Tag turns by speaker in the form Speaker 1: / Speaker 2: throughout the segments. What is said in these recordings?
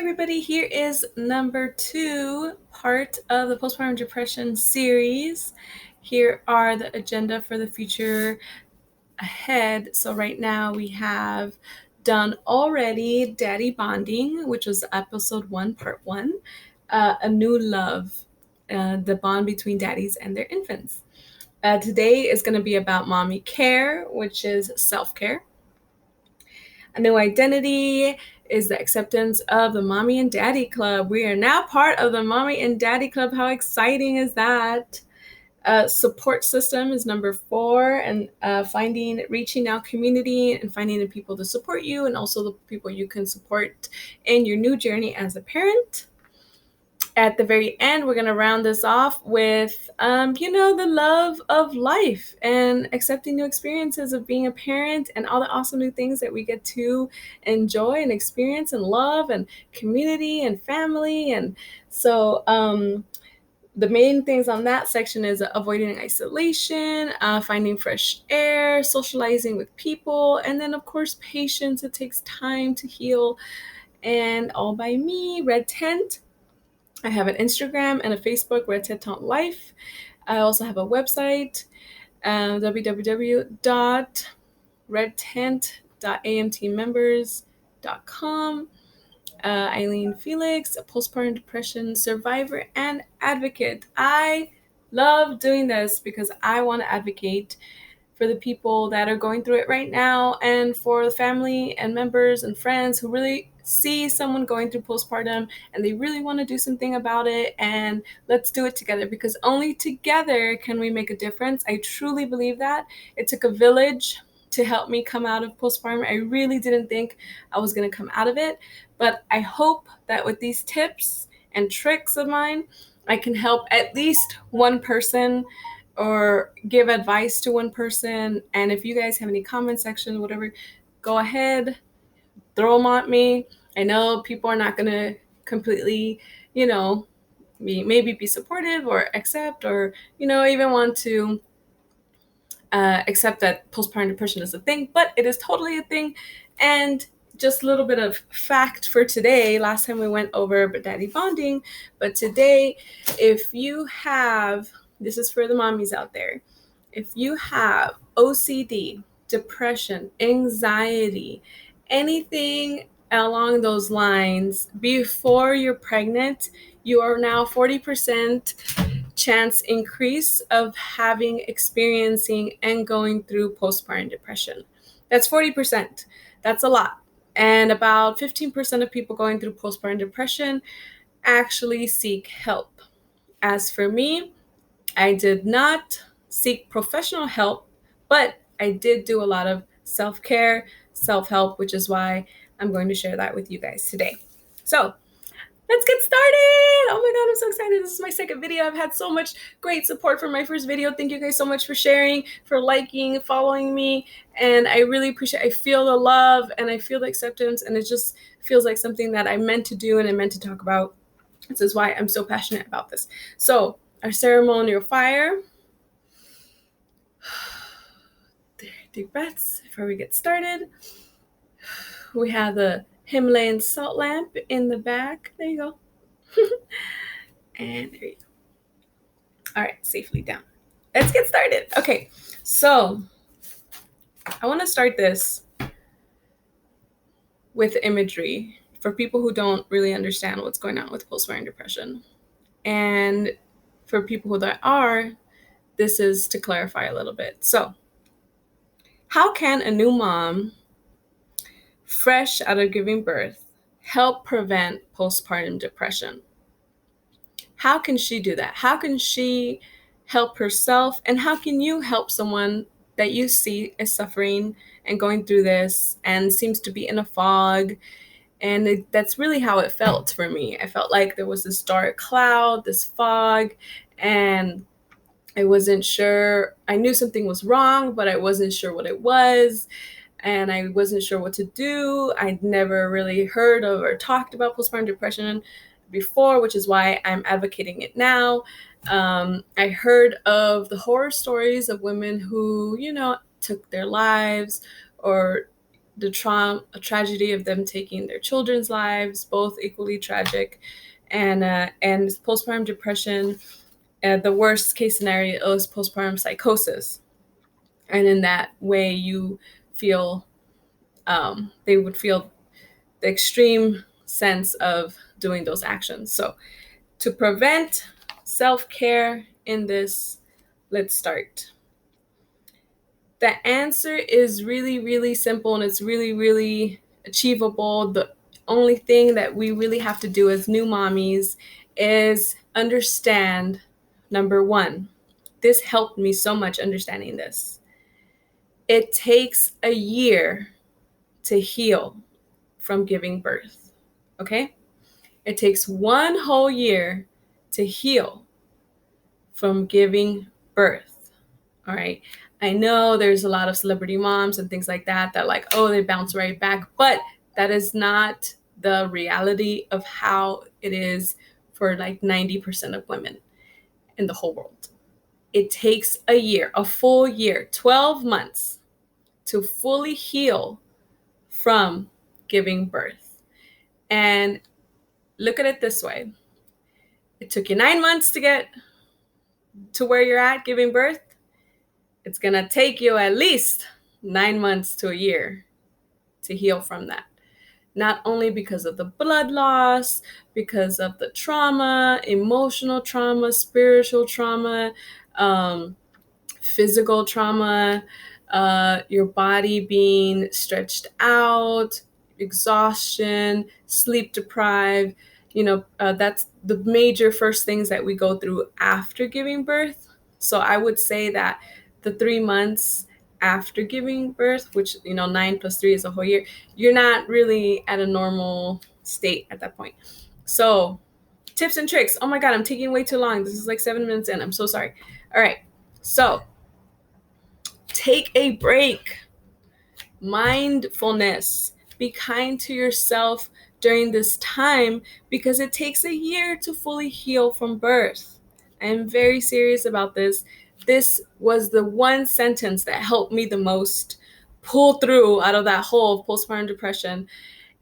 Speaker 1: everybody, here is number 2 part of the postpartum depression series. Here are the agenda for the future ahead. So right now we have done already Daddy Bonding, which was episode 1, part 1, a new love, the bond between daddies and their infants. Today is going to be about mommy care, which is self-care. A new identity is the acceptance of the Mommy and Daddy Club. We are now part of the Mommy and Daddy Club. How exciting is that? Support system is number 4, and reaching out community and finding the people to support you, and also the people you can support in your new journey as a parent. At the very end, we're going to round this off with, the love of life and accepting new experiences of being a parent and all the awesome new things that we get to enjoy and experience and love and community and family. And so the main things on that section is avoiding isolation, finding fresh air, socializing with people, and then, of course, patience. It takes time to heal. And all by me, Red Tent. I have an Instagram and a Facebook, Red Tent Life. I also have a website, www.redtent.amtmembers.com. Eileen Felix, a postpartum depression survivor and advocate. I love doing this because I want to advocate for the people that are going through it right now, and for the family and members and friends who really see someone going through postpartum and they really want to do something about it. And let's do it together, because only together can we make a difference. I truly believe that. It took a village to help me come out of postpartum. I really didn't think I was going to come out of it, but I hope that with these tips and tricks of mine, I can help at least one person or give advice to one person. And if you guys have any comment section, whatever, go ahead, throw them at me. I know people are not going to completely, maybe be supportive or accept, or, even want to accept that postpartum depression is a thing, but it is totally a thing. And just a little bit of fact for today. Last time we went over daddy bonding, but today, if you have, this is for the mommies out there, if you have OCD, depression, anxiety, anything along those lines before you're pregnant, you are now 40% chance increase of experiencing and going through postpartum depression. That's 40%. That's a lot. And about 15% of people going through postpartum depression actually seek help. As for me, I did not seek professional help, but I did do a lot of self-care, self-help, which is why I'm going to share that with you guys today. So let's get started. Oh my God, I'm so excited. This is my second video. I've had so much great support for my first video. Thank you guys so much for sharing, for liking, following me. And I really appreciate it. I feel the love and I feel the acceptance, and it just feels like something that I meant to do and I meant to talk about. This is why I'm so passionate about this. So our ceremonial fire. Deep breaths before we get started. We have the Himalayan salt lamp in the back. There you go. And there you go. All right, safely down. Let's get started. Okay, so I want to start this with imagery for people who don't really understand what's going on with postpartum depression. And for people that are, this is to clarify a little bit. So, how can a new mom, fresh out of giving birth, help prevent postpartum depression? How can she do that? How can she help herself? And how can you help someone that you see is suffering and going through this and seems to be in a fog? And that's really how it felt for me. I felt like there was this dark cloud, this fog, and I wasn't sure. I knew something was wrong, but I wasn't sure what it was. And I wasn't sure what to do. I'd never really heard of or talked about postpartum depression before, which is why I'm advocating it now. I heard of the horror stories of women who, took their lives or the tragedy of them taking their children's lives, both equally tragic, and postpartum depression. The worst case scenario is postpartum psychosis, and in that way, you feel they would feel the extreme sense of doing those actions. So, to prevent self-care in this, let's start. The answer is really, really simple, and it's really, really achievable. The only thing that we really have to do as new mommies is understand, number one, this helped me so much understanding this. It takes a year to heal from giving birth. Okay? It takes one whole year to heal from giving birth. All right. I know there's a lot of celebrity moms and things like that like, oh, they bounce right back. But that is not the reality of how it is for like 90% of women in the whole world. It takes a year, a full year, 12 months to fully heal from giving birth. And look at it this way. It took you 9 months to get to where you're at giving birth. It's going to take you at least 9 months to a year to heal from that. Not only because of the blood loss, because of the trauma, emotional trauma, spiritual trauma, physical trauma, your body being stretched out, exhaustion, sleep deprived. That's the major first things that we go through after giving birth. So I would say that the 3 months after giving birth, which 9 plus 3 is a whole year, you're not really at a normal state at that point. So tips and tricks. Oh my God, I'm taking way too long. This is like 7 minutes in. I'm so sorry. All right. So take a break. Mindfulness. Be kind to yourself during this time because it takes a year to fully heal from birth. I am very serious about this. This was the one sentence that helped me the most pull through out of that whole postpartum depression.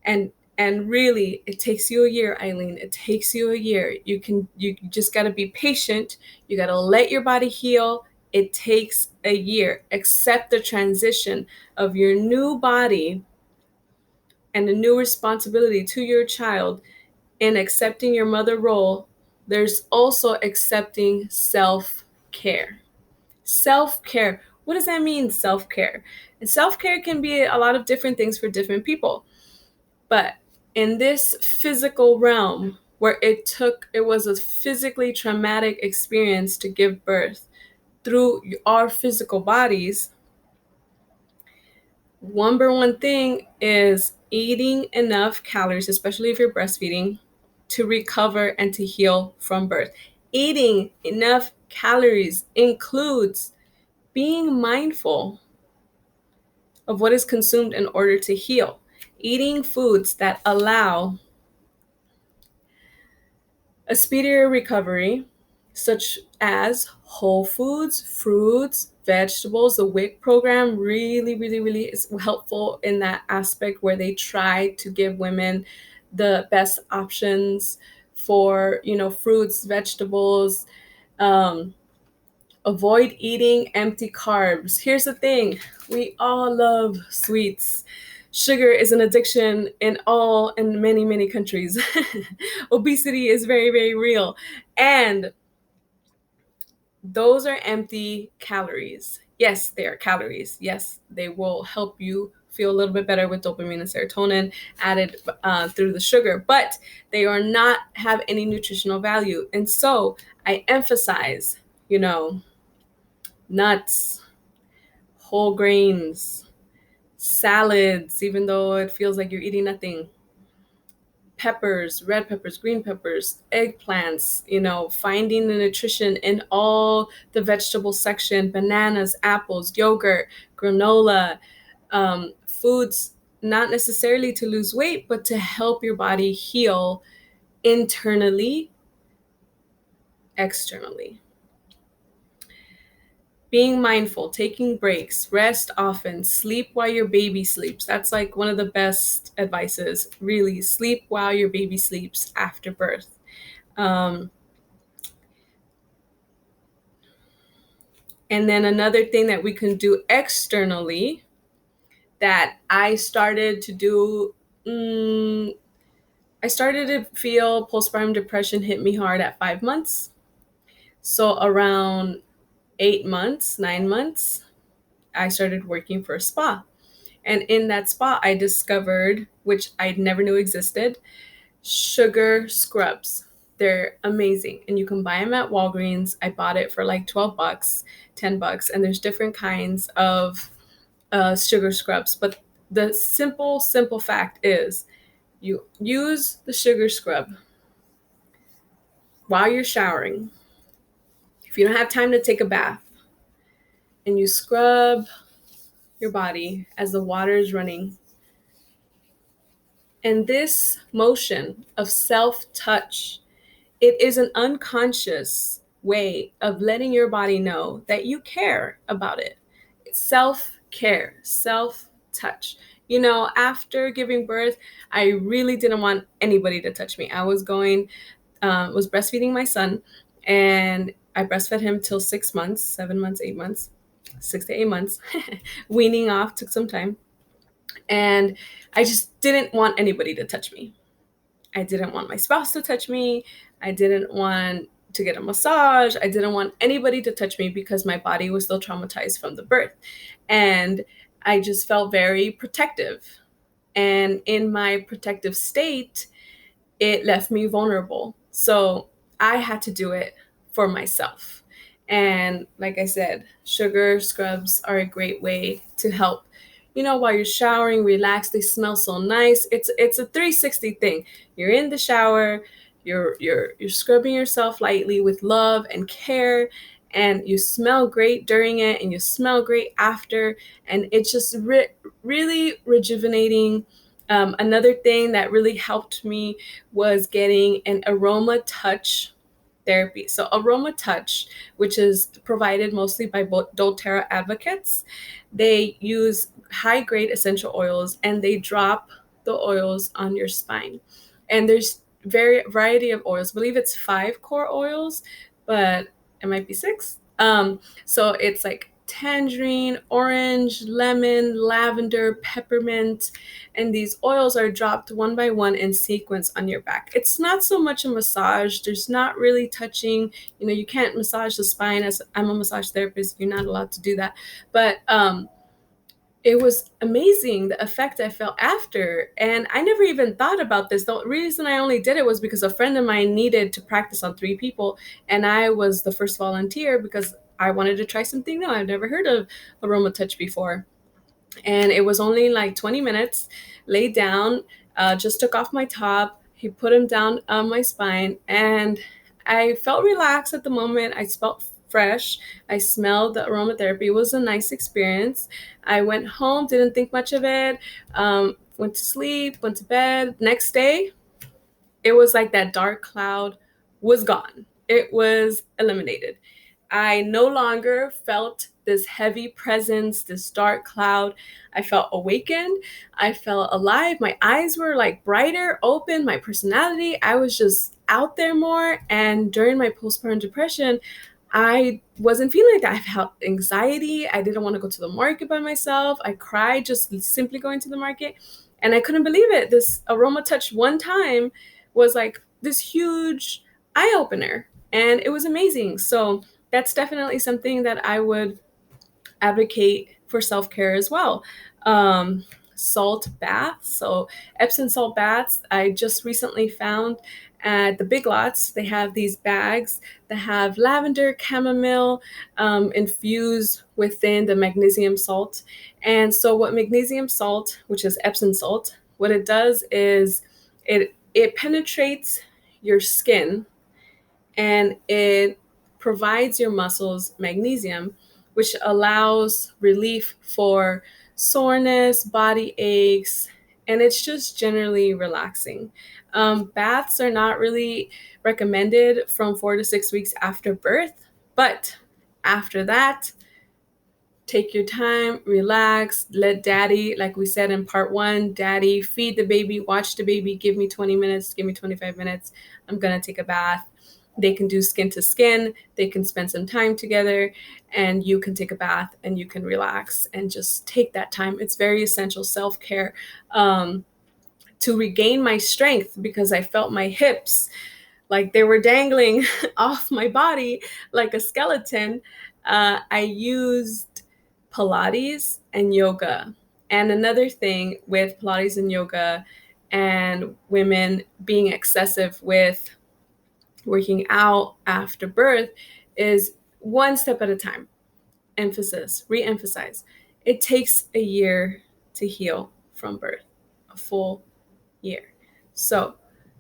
Speaker 1: And really, it takes you a year, Eileen. It takes you a year. You just got to be patient. You got to let your body heal. It takes a year. Accept the transition of your new body and a new responsibility to your child. In accepting your mother role, there's also accepting self-care. Self-care. What does that mean, self-care? And self-care can be a lot of different things for different people. But in this physical realm where it was a physically traumatic experience to give birth through our physical bodies, number one thing is eating enough calories, especially if you're breastfeeding, to recover and to heal from birth. Eating enough calories includes being mindful of what is consumed in order to heal. Eating foods that allow a speedier recovery, such as whole foods, fruits, vegetables. The WIC program really, really, really is helpful in that aspect where they try to give women the best options for, fruits, vegetables. Avoid eating empty carbs. Here's the thing. We all love sweets. Sugar is an addiction in many, many countries. Obesity is very, very real. And those are empty calories. Yes, they are calories. Yes, they will help you feel a little bit better with dopamine and serotonin added through the sugar, but they are not have any nutritional value. And so I emphasize, nuts, whole grains, salads, even though it feels like you're eating nothing, peppers, red peppers, green peppers, eggplants, finding the nutrition in all the vegetable section, bananas, apples, yogurt, granola, foods, not necessarily to lose weight, but to help your body heal internally, externally. being mindful, taking breaks, rest often, sleep while your baby sleeps. That's like one of the best advices, really. Sleep while your baby sleeps after birth. And then another thing that we can do externally that I started to do, I started to feel postpartum depression hit me hard at 5 months. So around 8 months, 9 months, I started working for a spa. And in that spa, I discovered, which I never knew existed, sugar scrubs. They're amazing. And you can buy them at Walgreens. I bought it for like $12, $10. And there's different kinds of sugar scrubs. But the simple fact is you use the sugar scrub while you're showering. If you don't have time to take a bath, and you scrub your body as the water is running. And this motion of self-touch, it is an unconscious way of letting your body know that you care about it. Self-care, self-touch. You know, after giving birth, I really didn't want anybody to touch me. I was breastfeeding my son, and I breastfed him till 6 months, 7 months, 8 months, 6 to 8 months. Weaning off took some time. And I just didn't want anybody to touch me. I didn't want my spouse to touch me. I didn't want to get a massage. I didn't want anybody to touch me because my body was still traumatized from the birth. And I just felt very protective. And in my protective state, it left me vulnerable. So I had to do it for myself. And like I said, sugar scrubs are a great way to help. You know, while you're showering, relax. They smell so nice. It's a 360 thing. You're in the shower, you're scrubbing yourself lightly with love and care, and you smell great during it, and you smell great after, and it's just really rejuvenating. Another thing that really helped me was getting an aroma touch therapy. So aroma touch, which is provided mostly by doTERRA advocates, they use high grade essential oils and they drop the oils on your spine. And there's variety of oils. I believe it's 5 core oils, but it might be 6. So it's like tangerine, orange, lemon, lavender, peppermint, and these oils are dropped one by one in sequence on your back. It's not so much a massage. There's not really touching. You know, you can't massage the spine. As I'm a massage therapist, you're not allowed to do that. But it was amazing the effect I felt after. And I never even thought about this. The reason I only did it was because a friend of mine needed to practice on 3 people. And I was the first volunteer because I wanted to try something new. I've never heard of aroma touch before. And it was only like 20 minutes, laid down, just took off my top. He put him down on my spine, and I felt relaxed at the moment. I felt fresh. I smelled the aromatherapy. It was a nice experience. I went home, didn't think much of it, went to sleep, went to bed. Next day, it was like that dark cloud was gone. It was eliminated. I no longer felt this heavy presence, this dark cloud. I felt awakened. I felt alive. My eyes were like brighter, open. My personality, I was just out there more. And during my postpartum depression, I wasn't feeling like that. I felt anxiety. I didn't want to go to the market by myself. I cried just simply going to the market. And I couldn't believe it. This aroma touch one time was like this huge eye opener. And it was amazing. So that's definitely something that I would advocate for self-care as well. Salt baths. So Epsom salt baths, I just recently found at the Big Lots. They have these bags that have lavender, chamomile infused within the magnesium salt. And so what magnesium salt, which is Epsom salt, what it does is it penetrates your skin, and it provides your muscles magnesium, which allows relief for soreness, body aches, and it's just generally relaxing. Baths are not really recommended from 4 to 6 weeks after birth, but after that, Take your time, relax, let daddy, like we said in part 1, daddy feed the baby, watch the baby, give me 20 minutes, give me 25 minutes. I'm going to take a bath. They can do skin to skin. They can spend some time together, and you can take a bath and you can relax and just take that time. It's very essential self-care to regain my strength, because I felt my hips like they were dangling off my body like a skeleton. I used Pilates and yoga. And another thing with Pilates and yoga and women being excessive with working out after birth is one step at a time. Emphasis, re-emphasize. It takes a year to heal from birth, a full year. So,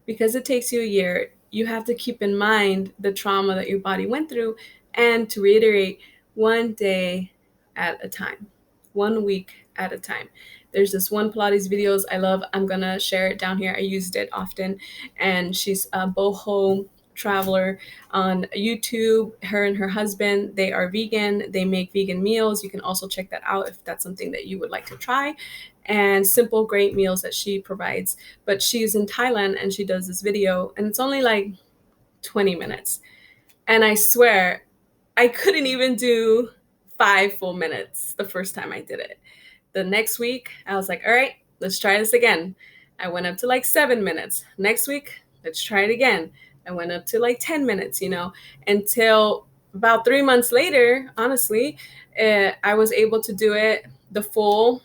Speaker 1: because it takes you a year, you have to keep in mind the trauma that your body went through, and to reiterate, one day at a time, 1 week at a time. There's this one Pilates videos I love. I'm gonna share it down here. I used it often, and she's a boho traveler on YouTube. Her and her husband, they are vegan. They make vegan meals. You can also check that out if that's something that you would like to try. And simple, great meals that she provides. But she's in Thailand and she does this video, and it's only like 20 minutes. And I swear, I couldn't even do 5 full minutes the first time I did it. The next week, I was like, all right, let's try this again. I went up to like 7 minutes. Next week, let's try it again. I went up to like 10 minutes, until about 3 months later, honestly, I was able to do it the full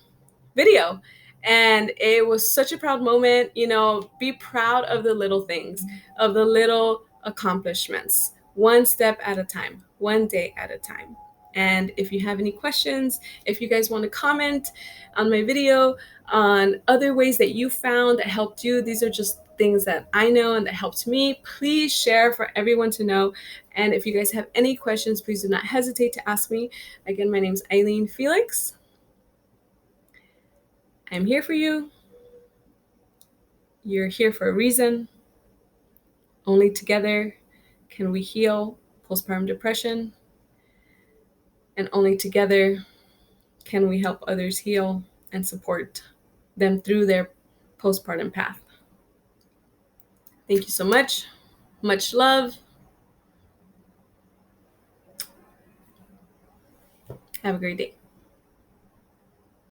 Speaker 1: video. And it was such a proud moment. Be proud of the little things, of the little accomplishments, one step at a time, one day at a time. And if you have any questions, if you guys want to comment on my video on other ways that you found that helped you, these are just things that I know and that helped me, please share for everyone to know. And if you guys have any questions, please do not hesitate to ask me. Again, my name is Eileen Felix. I'm here for you. You're here for a reason. Only together can we heal postpartum depression. And only together can we help others heal and support them through their postpartum path. Thank you so much. Much love. Have a great day.